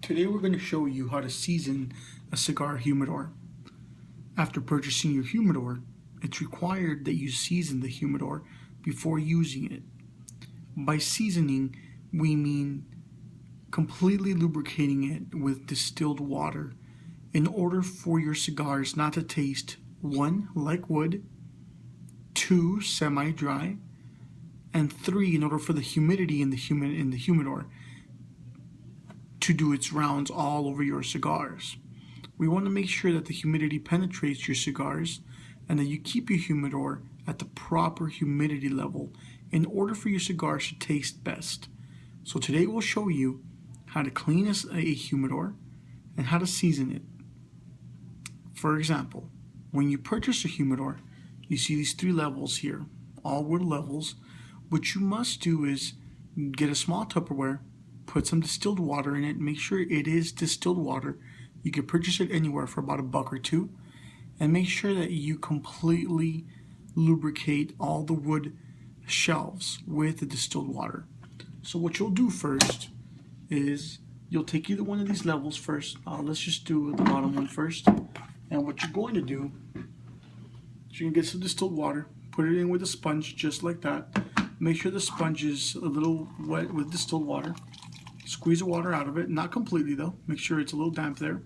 Today we're going to show you how to season a cigar humidor. After purchasing your humidor, it's required that you season the humidor before using it. By seasoning, we mean completely lubricating it with distilled water in order for your cigars not to taste 1, like wood, 2, semi-dry, and 3, in order for the humidity in the humidor to do its rounds all over your cigars. We want to make sure that the humidity penetrates your cigars and that you keep your humidor at the proper humidity level in order for your cigars to taste best. So today we'll show you how to clean a humidor and how to season it. For example, when you purchase a humidor, you see these 3 levels here, all wood levels. What you must do is get a small Tupperware, put some distilled water in it, make sure it is distilled water. You can purchase it anywhere for about $1 or $2, and make sure that you completely lubricate all the wood shelves with the distilled water. So what you'll do first is you'll take either one of these levels first. Let's just do the bottom one first. And what you're going to do is you're going to get some distilled water, put it in with a sponge just like that. Make sure the sponge is a little wet with distilled water. Squeeze the water out of it, not completely though. Make sure it's a little damp there.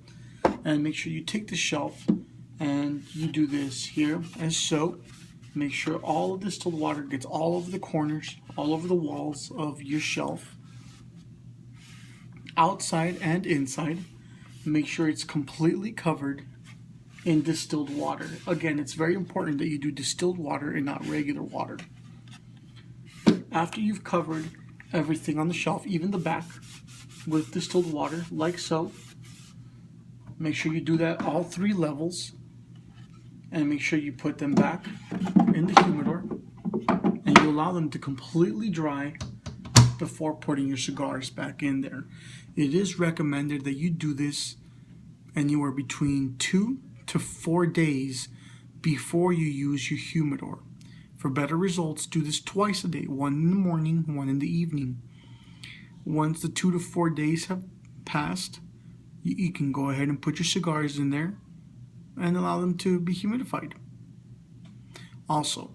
And make sure you take the shelf and you do this here as so. Make sure all of the distilled water gets all over the corners, all over the walls of your shelf, outside and inside. Make sure it's completely covered in distilled water. Again, it's very important that you do distilled water and not regular water. After you've covered everything on the shelf, even the back, with distilled water, like so, make sure you do that all 3 levels, and make sure you put them back in the humidor, and you allow them to completely dry before putting your cigars back in there. It is recommended that you do this anywhere between 2 to 4 days before you use your humidor. For better results, do this twice a day, 1 in the morning, 1 in the evening. Once the 2 to 4 days have passed, you can go ahead and put your cigars in there and allow them to be humidified. Also,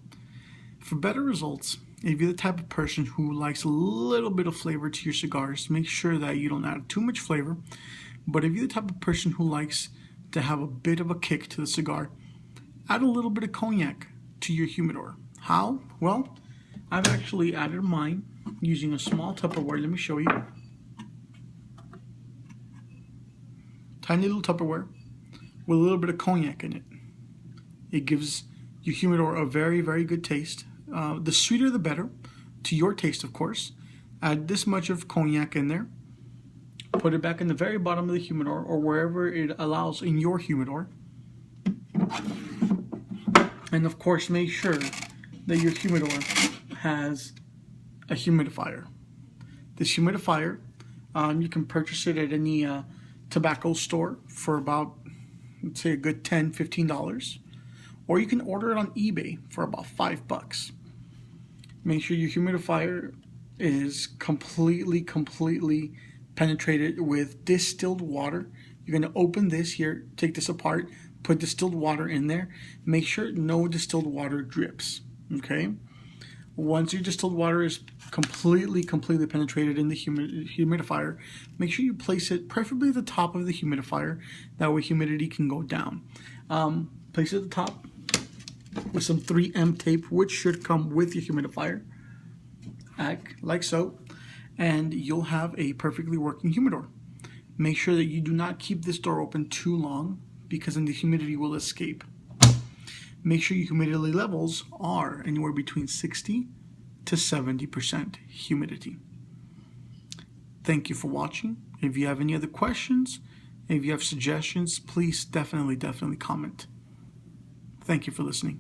for better results, if you're the type of person who likes a little bit of flavor to your cigars, make sure that you don't add too much flavor. But if you're the type of person who likes to have a bit of a kick to the cigar, add a little bit of cognac to your humidor. How? Well, I've actually added mine using a small Tupperware. Let me show you. Tiny little Tupperware with a little bit of cognac in it. It gives your humidor a very, very good taste. The sweeter the better, to your taste of course. Add this much of cognac in there. Put it back in the very bottom of the humidor or wherever it allows in your humidor. And of course make sure that your humidor has a humidifier. This humidifier, you can purchase it at any tobacco store for about, let's say, a good $10, $15. Or you can order it on eBay for about $5. Make sure your humidifier is completely penetrated with distilled water. You're going to open this here, take this apart, put distilled water in there. Make sure no distilled water drips. Okay? Once your distilled water is completely penetrated in the humidifier, make sure you place it preferably at the top of the humidifier. That way humidity can go down. Place it at the top with some 3M tape, which should come with your humidifier, like so, and you'll have a perfectly working humidor. Make sure that you do not keep this door open too long, because then the humidity will escape. Make sure your humidity levels are anywhere between 60 to 70% humidity. Thank you for watching. If you have any other questions, if you have suggestions, please definitely comment. Thank you for listening.